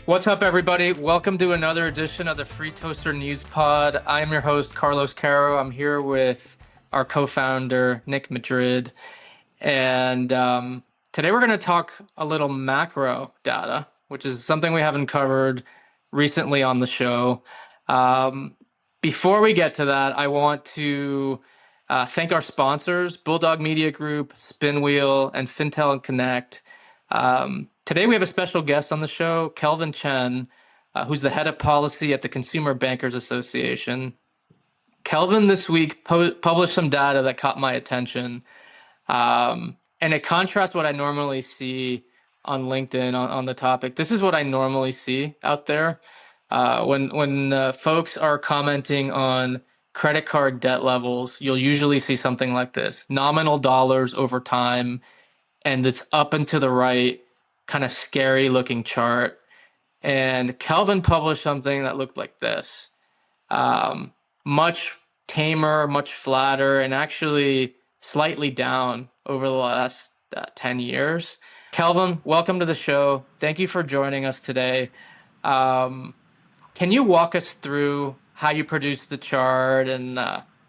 What's up, everybody? Welcome to another edition of the Free Toaster News Pod. I'm your host, Carlos Caro. I'm here with our co-founder, Nick Madrid. And today we're going to talk a little macro data, which is something we haven't covered recently on the show. Before we get to that, I want to thank our sponsors, Bulldog Media Group, Spinwheel, and Fintel Connect. Today we have a special guest on the show, Kelvin Chen, who's the head of policy at the Consumer Bankers Association. Kelvin this week published some data that caught my attention, and it contrasts what I normally see on LinkedIn on the topic. This is what I normally see out there when folks are commenting on credit card debt levels. You'll usually see something like this: nominal dollars over time, and it's up and to the right, kind of scary looking chart. And Kelvin published something that looked like this. Much tamer, much flatter, and actually slightly down over the last 10 years. Kelvin, welcome to the show. Thank you for joining us today. Can you walk us through how you produced the chart and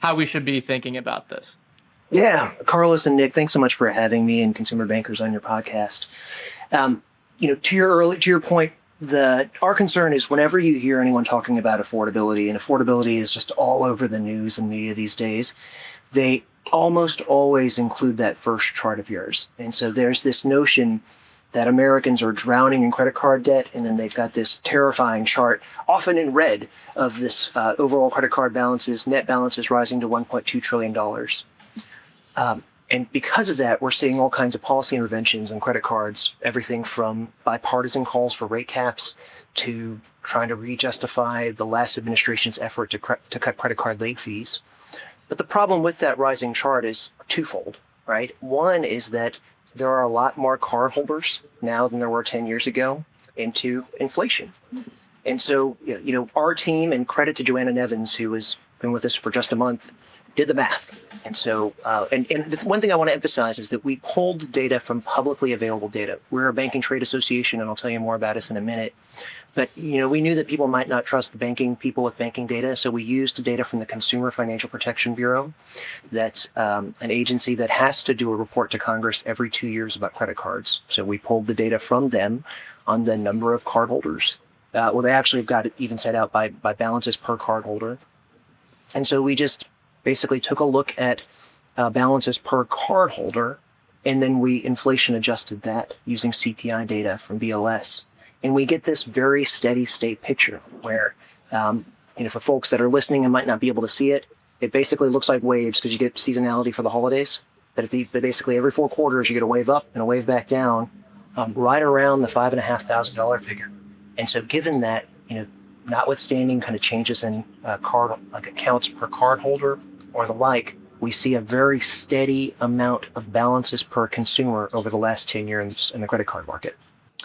how we should be thinking about this? Yeah, Carlos and Nick, thanks so much for having me and Consumer Bankers on your podcast. To your point, our concern is whenever you hear anyone talking about affordability, and affordability is just all over the news and media these days, they almost always include that first chart of yours. And so there's this notion that Americans are drowning in credit card debt, and then they've got this terrifying chart, often in red, of this overall credit card balances, net balances rising to $1.2 trillion. And because of that, we're seeing all kinds of policy interventions on credit cards, everything from bipartisan calls for rate caps to trying to re-justify the last administration's effort to cut credit card late fees. But the problem with that rising chart is twofold, right? One is that there are a lot more cardholders now than there were 10 years ago, and two, inflation. And so, our team, and credit to Joanna Nevins, who has been with us for just a month, did the math. And so, and the one thing I want to emphasize is that we pulled data from publicly available data. We're a bank and trade association, and I'll tell you more about us in a minute. But, we knew that people might not trust the banking people with banking data, so we used data from the Consumer Financial Protection Bureau. That's an agency that has to do a report to Congress every 2 years about credit cards. So we pulled the data from them on the number of cardholders. They actually have got it even set out by balances per cardholder. And so we just basically took a look at balances per cardholder, and then we inflation adjusted that using CPI data from BLS. And we get this very steady state picture where, for folks that are listening and might not be able to see it, it basically looks like waves because you get seasonality for the holidays. But basically every 4 quarters, you get a wave up and a wave back down, right around the $5,500 figure. And so given that, notwithstanding kind of changes in accounts per cardholder or the like, we see a very steady amount of balances per consumer over the last 10 years in the credit card market.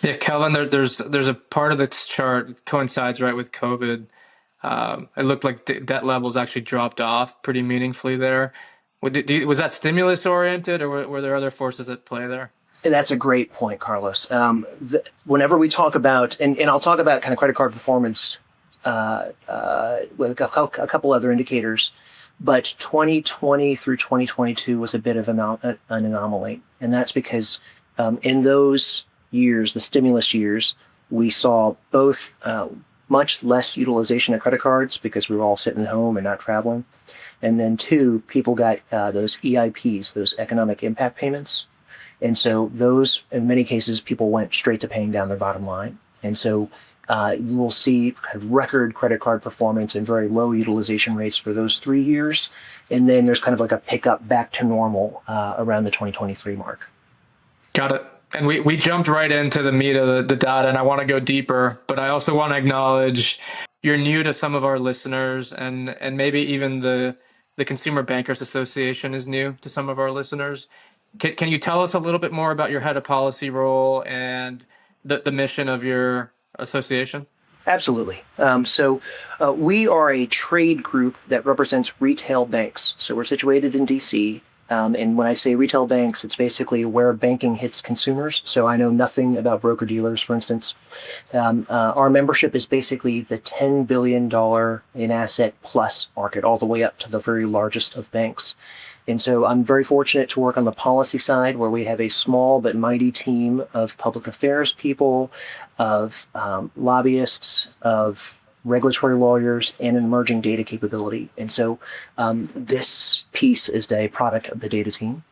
Yeah, Kelvin, there's a part of this chart that coincides right with COVID. It looked like debt levels actually dropped off pretty meaningfully there. Was that stimulus oriented, or were there other forces at play there? That's a great point, Carlos. Whenever we talk about, and I'll talk about kind of credit card performance with a couple other indicators, but 2020 through 2022 was a bit of an anomaly. And that's because in those years, the stimulus years, we saw both much less utilization of credit cards because we were all sitting at home and not traveling. And then two, people got those EIPs, those economic impact payments. And so those, in many cases, people went straight to paying down their bottom line. And so you will see kind of record credit card performance and very low utilization rates for those 3 years. And then there's kind of like a pickup back to normal around the 2023 mark. Got it. And we jumped right into the meat of the data, and I want to go deeper, but I also want to acknowledge you're new to some of our listeners, and maybe even the Consumer Bankers Association is new to some of our listeners. Can you tell us a little bit more about your head of policy role and the mission of your association? Absolutely. So we are a trade group that represents retail banks. So we're situated in DC, And when I say retail banks, it's basically where banking hits consumers. So I know nothing about broker dealers, for instance. Our membership is basically the $10 billion in asset plus market, all the way up to the very largest of banks. And so I'm very fortunate to work on the policy side, where we have a small but mighty team of public affairs people, of lobbyists, of regulatory lawyers, and an emerging data capability. And so this piece is a product of the data team.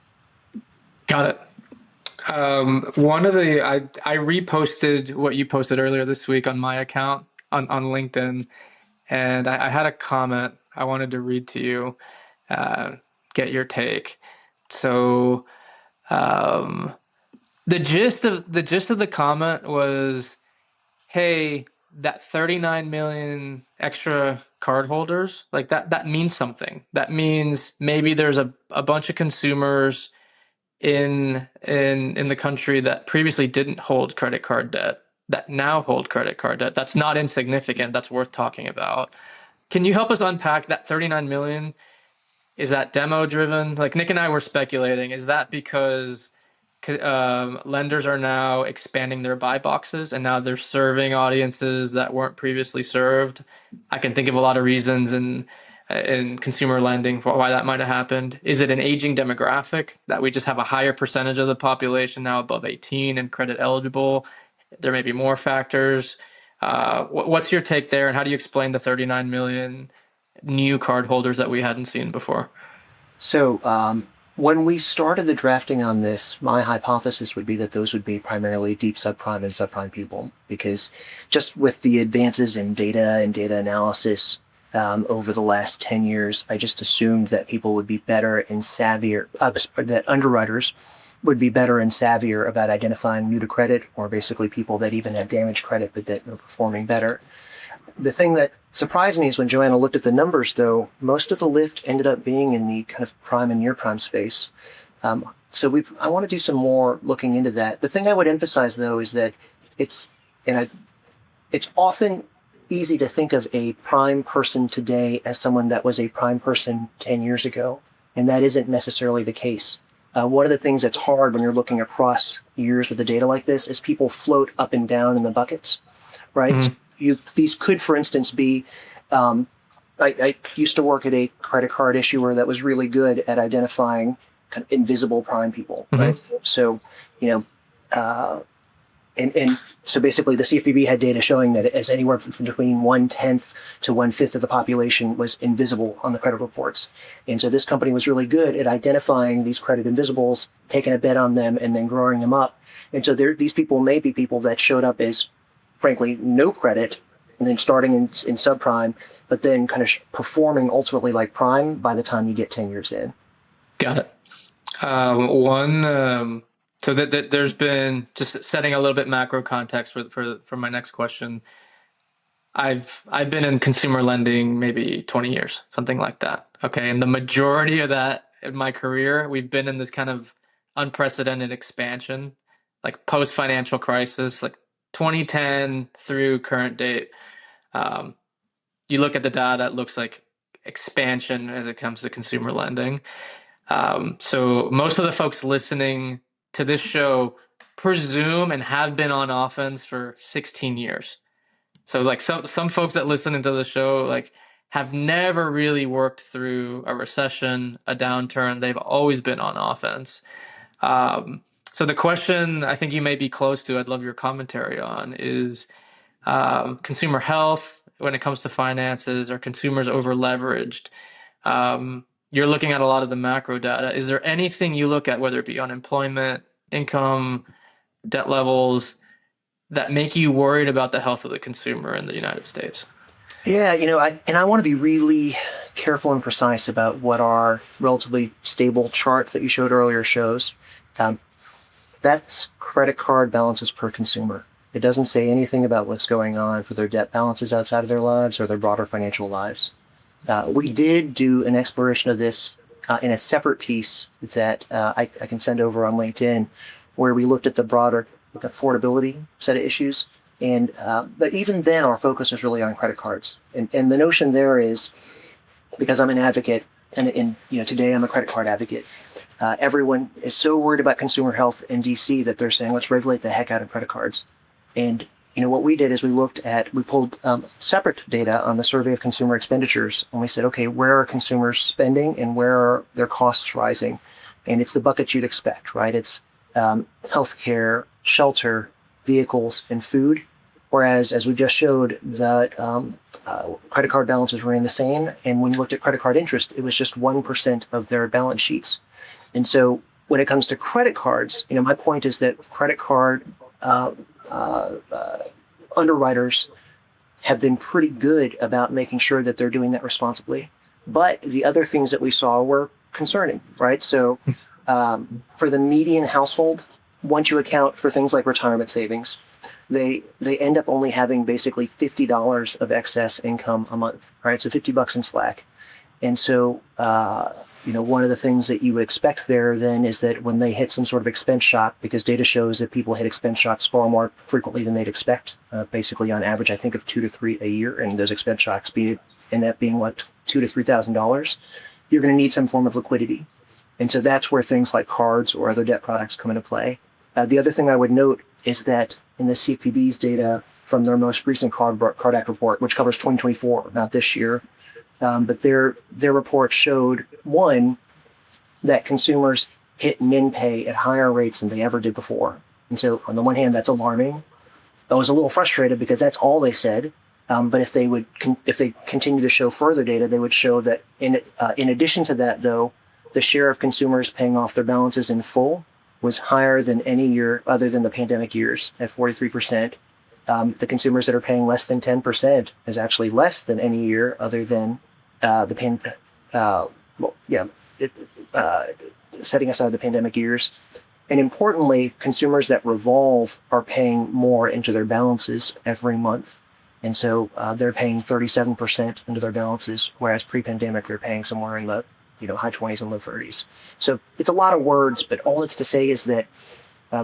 Got it. One of the I reposted what you posted earlier this week on my account on LinkedIn, and I had a comment I wanted to read to you, uh, get your take. So um, the gist of the comment was, hey, that 39 million extra card holders, like that means something. That means maybe there's a bunch of consumers in the country that previously didn't hold credit card debt that now hold credit card debt. That's not insignificant. That's worth talking about. Can you help us unpack that 39 million? Is that demo driven? Like Nick and I were speculating, is that because lenders are now expanding their buy boxes and now they're serving audiences that weren't previously served? I can think of a lot of reasons in consumer lending for why that might have happened. Is it an aging demographic that we just have a higher percentage of the population now above 18 and credit eligible? There may be more factors. What's your take there, and how do you explain the 39 million new card holders that we hadn't seen before? So when we started the drafting on this, my hypothesis would be that those would be primarily deep subprime and subprime people, because just with the advances in data and data analysis over the last 10 years, I just assumed that people would be better and savvier, that underwriters would be better and savvier about identifying new to credit, or basically people that even have damaged credit but that are performing better. The thing that surprised me is when Joanna looked at the numbers, though, most of the lift ended up being in the kind of prime and near prime space. So I want to do some more looking into that. The thing I would emphasize, though, is that it's and I, it's often easy to think of a prime person today as someone that was a prime person 10 years ago, and that isn't necessarily the case. One of the things that's hard when you're looking across years with the data like this is people float up and down in the buckets, right? Mm-hmm. These could, for instance, be. I used to work at a credit card issuer that was really good at identifying kind of invisible prime people, right? Mm-hmm. So, you know, and so basically the CFPB had data showing that as anywhere from between 1/10 to 1/5 of the population was invisible on the credit reports. And so this company was really good at identifying these credit invisibles, taking a bet on them, and then growing them up. And so these people may be people that showed up as, frankly, no credit, and then starting in subprime, but then kind of performing ultimately like prime by the time you get 10 years in. Got it. One, so that there's been, just setting a little bit macro context for my next question. I've been in consumer lending maybe 20 years, something like that. Okay, and the majority of that in my career, we've been in this kind of unprecedented expansion, like post financial crisis, like 2010 through current date. Um, you look at the data, it looks like expansion as it comes to consumer lending. So most of the folks listening to this show presume and have been on offense for 16 years. So like some folks that listen into the show like have never really worked through a recession, a downturn. They've always been on offense. So the question I think you may be close to, I'd love your commentary on, is consumer health when it comes to finances. Are consumers over leveraged? You're looking at a lot of the macro data. Is there anything you look at, whether it be unemployment, income, debt levels, that make you worried about the health of the consumer in the United States? Yeah, I want to be really careful and precise about what our relatively stable chart that you showed earlier shows. Um, that's credit card balances per consumer. It doesn't say anything about what's going on for their debt balances outside of their lives or their broader financial lives. We did do an exploration of this in a separate piece that I can send over on LinkedIn, where we looked at the broader affordability set of issues. And but even then, our focus was really on credit cards. And the notion there is, because I'm an advocate, and today I'm a credit card advocate. Everyone is so worried about consumer health in DC that they're saying, let's regulate the heck out of credit cards. And what we did is we pulled separate data on the survey of consumer expenditures, and we said, okay, where are consumers spending and where are their costs rising? And it's the buckets you'd expect, right? It's healthcare, shelter, vehicles, and food. Whereas, as we just showed, that credit card balances remain the same, and when you looked at credit card interest, it was just 1% of their balance sheets. And so, when it comes to credit cards, my point is that credit card uh, uh, underwriters have been pretty good about making sure that they're doing that responsibly. But the other things that we saw were concerning, right? So for the median household, once you account for things like retirement savings, they end up only having basically $50 of excess income a month, right? So $50 in slack. And so, one of the things that you would expect there then is that when they hit some sort of expense shock, because data shows that people hit expense shocks far more frequently than they'd expect, basically on average, I think of 2 to 3 a year, and those expense shocks end up being what, $2,000 to $3,000, you're going to need some form of liquidity. And so that's where things like cards or other debt products come into play. The other thing I would note is that in the CFPB's data from their most recent Card Act report, which covers 2024, not this year, but their report showed, one, that consumers hit min pay at higher rates than they ever did before. And so on the one hand, that's alarming. I was a little frustrated because that's all they said. But if they continue to show further data, they would show that in addition to that, though, the share of consumers paying off their balances in full was higher than any year other than the pandemic years at 43%. The consumers that are paying less than 10% is actually less than any year other than the setting aside the pandemic years. And importantly, consumers that revolve are paying more into their balances every month. And so they're paying 37% into their balances, whereas pre-pandemic they're paying somewhere in the high 20s and low 30s. So it's a lot of words, but all it's to say is that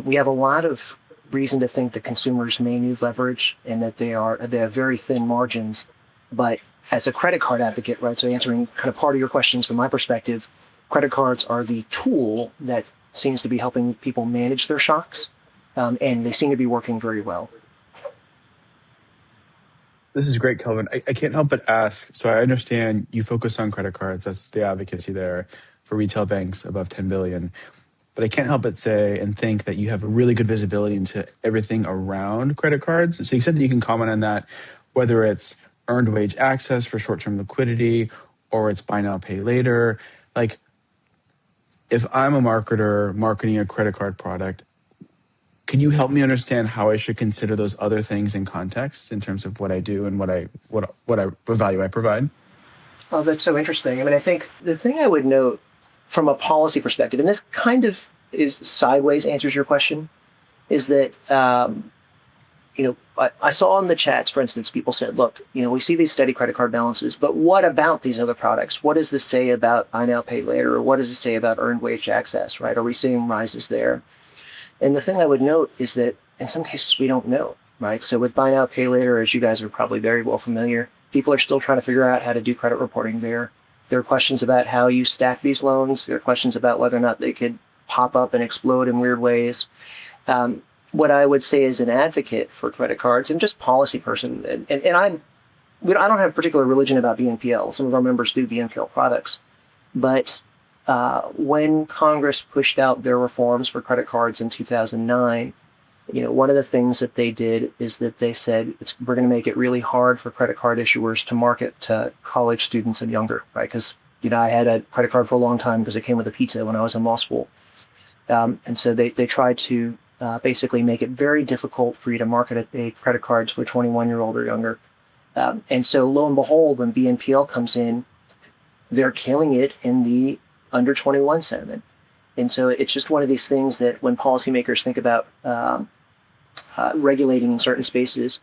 we have a lot of reason to think that consumers may need leverage and that they have very thin margins. But as a credit card advocate, right, so answering kind of part of your questions from my perspective, credit cards are the tool that seems to be helping people manage their shocks, and they seem to be working very well. This is great, Kelvin. I can't help but ask. So I understand you focus on credit cards. That's the advocacy there for retail banks above 10 billion. But I can't help but say and think that you have a really good visibility into everything around credit cards. So you said that you can comment on that, whether it's earned wage access for short-term liquidity or it's buy now, pay later. Like, if I'm a marketer marketing a credit card product, can you help me understand how I should consider those other things in context in terms of what I do and what value I provide? Oh, that's so interesting. I mean, I think the thing I would note from a policy perspective, and this kind of is sideways answers your question, is that I saw in the chats, for instance, people said, look, we see these steady credit card balances, but what about these other products? What does this say about buy now, pay later? Or what does it say about earned wage access, right? Are we seeing rises there? And the thing I would note is that in some cases we don't know, right? So with buy now, pay later, as you guys are probably very well familiar, people are still trying to figure out how to do credit reporting there. There are questions about how you stack these loans. There are questions about whether or not they could pop up and explode in weird ways. What I would say as an advocate for credit cards and just policy person, and I don't have a particular religion about BNPL. Some of our members do BNPL products, but when Congress pushed out their reforms for credit cards in 2009, one of the things that they did is that they said, we're going to make it really hard for credit card issuers to market to college students and younger, right? Because, I had a credit card for a long time because it came with a pizza when I was in law school. And so they tried to basically make it very difficult for you to market a credit card to a 21-year-old or younger. And so lo and behold, when BNPL comes in, they're killing it in the under 21 sentiment. And so it's just one of these things that when policymakers think about regulating in certain spaces,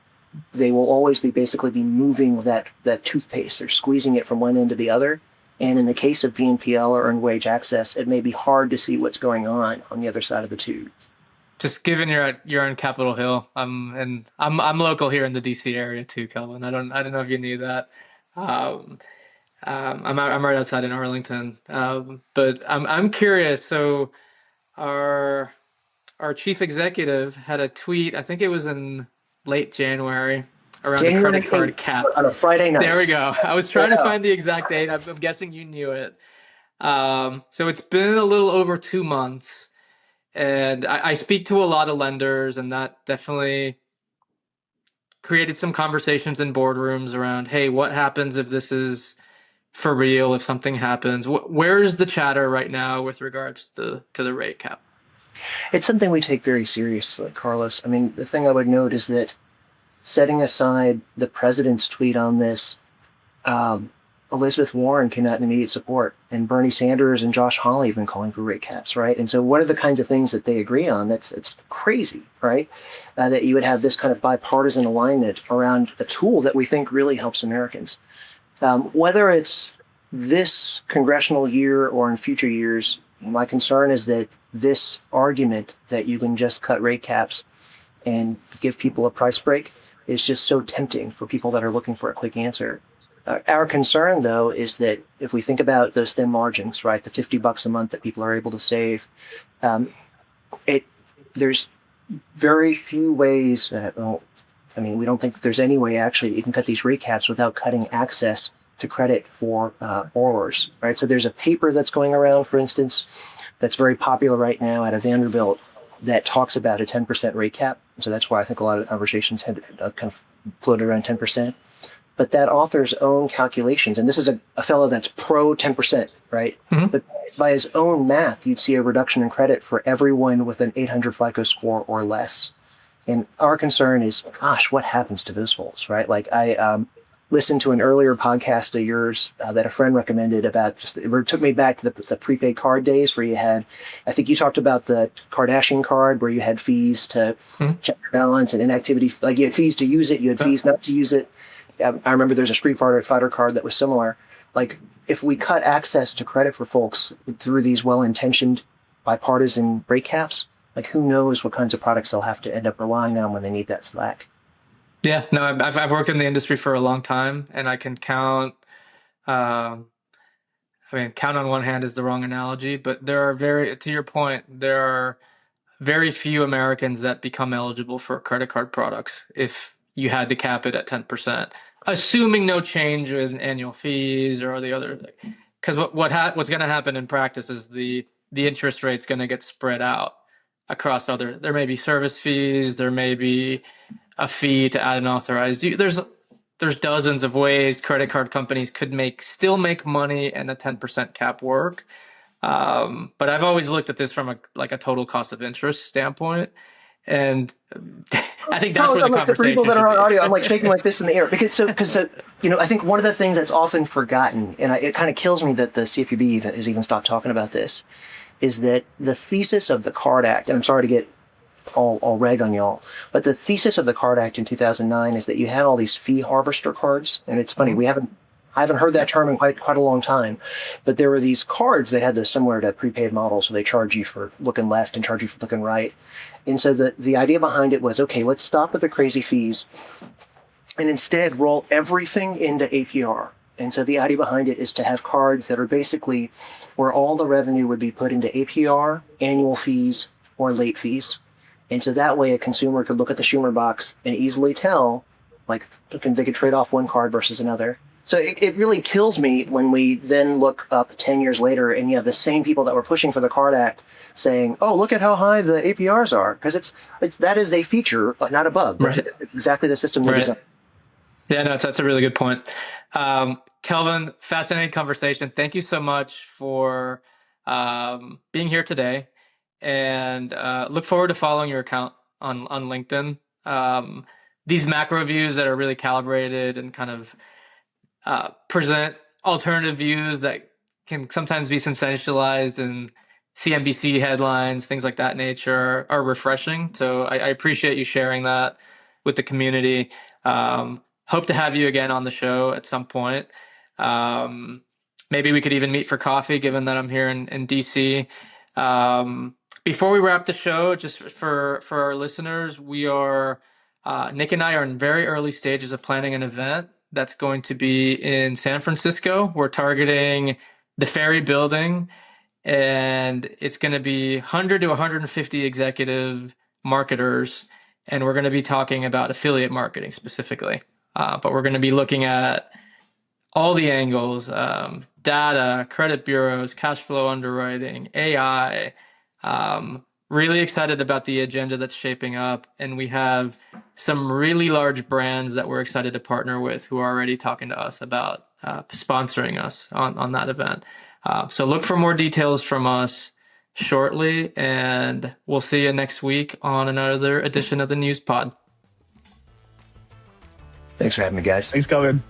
they will always basically be moving that toothpaste. They're squeezing it from one end to the other. And in the case of BNPL or earned wage access, it may be hard to see what's going on the other side of the tube. Just given you're in Capitol Hill, I'm local here in the DC area too, Kelvin. I don't know if you knew that. Um, I'm right outside in Arlington. But I'm curious. So our our chief executive had a tweet. I think it was in late January around a credit January card 8th cap. on a Friday There we night. go. I was trying to Yeah. find the exact date. I'm guessing you knew it. So it's been a little over 2 months, and I speak to a lot of lenders, and that definitely created some conversations in boardrooms around, hey, what happens if this is for real? If something happens, where's the chatter right now with regards to the rate cap? It's something we take very seriously, Carlos. I mean, the thing I would note is that setting aside the president's tweet on this, um, Elizabeth Warren came out in immediate support, and Bernie Sanders and Josh Hawley have been calling for rate caps, right? And so, what are the kinds of things that they agree on? It's crazy, right? That you would have this kind of bipartisan alignment around a tool that we think really helps Americans. Whether it's this congressional year or in future years, my concern is that this argument that you can just cut rate caps and give people a price break is just so tempting for people that are looking for a quick answer. Our concern, though, is that if we think about those thin margins, right, the $50 a month that people are able to save, um, it there's very few ways. Well, I mean, we don't think that there's any way actually that you can cut these rate caps without cutting access to credit for borrowers, right? So there's a paper that's going around, for instance, that's very popular right now out of Vanderbilt that talks about a 10% rate cap. So that's why I think a lot of conversations had kind of floated around 10%. But that author's own calculations, and this is a fellow that's pro 10%, right? Mm-hmm. But by his own math, you'd see a reduction in credit for everyone with an 800 FICO score or less. And our concern is, gosh, what happens to those folks, right? Like I listened to an earlier podcast of yours that a friend recommended about just, it took me back to the prepaid card days where you had, I think you talked about the Kardashian card where you had fees to Mm-hmm. check your balance and inactivity, like you had fees to use it, you had fees not to use it. I remember there's a Street Fighter card that was similar. Like if we cut access to credit for folks through these well-intentioned bipartisan rate caps, like who knows what kinds of products they'll have to end up relying on when they need that slack. Yeah, no, I've worked in the industry for a long time, and I can count. Um, I mean, count on one hand is the wrong analogy, but there are to your point, there are very few Americans that become eligible for credit card products if you had to cap it at 10%, assuming no change in annual fees or the other. Because what's going to happen in practice is the interest rate's going to get spread out across other. There may be service fees, there may be a fee to add an authorized. There's dozens of ways credit card companies could still make money and a 10% cap work. But I've always looked at this from a total cost of interest standpoint, and I think that's where the I'm like, for people conversation that should are on be. audio, I'm like shaking my fist in the air because I think one of the things that's often forgotten, and it kind of kills me that the CFPB has even stopped talking about this, is that the thesis of the Card Act, and I'm sorry to get all rag on y'all, but the thesis of the Card Act in 2009 is that you had all these fee harvester cards, and it's funny, I haven't heard that term in quite a long time, but there were these cards that had this similar to prepaid models, so they charge you for looking left and charge you for looking right. And so the idea behind it was, okay, let's stop with the crazy fees and instead roll everything into APR. And so the idea behind it is to have cards that are basically where all the revenue would be put into APR, annual fees, or late fees. And so that way a consumer could look at the Schumer box and easily tell, like, they could trade off one card versus another. So it really kills me when we then look up 10 years later and you have the same people that were pushing for the Card Act saying, oh, look at how high the APRs are. Because that is a feature, not a bug. Right. It's exactly the system they Right. designed. Yeah, no, that's a really good point. Kelvin, fascinating conversation. Thank you so much for being here today, and look forward to following your account on LinkedIn. These macro views that are really calibrated and kind of present alternative views that can sometimes be sensationalized and CNBC headlines, things like that nature are refreshing. So I appreciate you sharing that with the community. Hope to have you again on the show at some point. Maybe we could even meet for coffee, given that I'm here in DC. Before we wrap the show, just for our listeners, we are Nick and I are in very early stages of planning an event that's going to be in San Francisco. We're targeting the Ferry Building, and it's going to be 100 to 150 executive marketers, and we're going to be talking about affiliate marketing specifically. But we're going to be looking at all the angles, data, credit bureaus, cash flow underwriting, AI. Really excited about the agenda that's shaping up. And we have some really large brands that we're excited to partner with who are already talking to us about sponsoring us on that event. So look for more details from us shortly, and we'll see you next week on another edition of the News Pod. Thanks for having me, guys. Thanks, Calvin.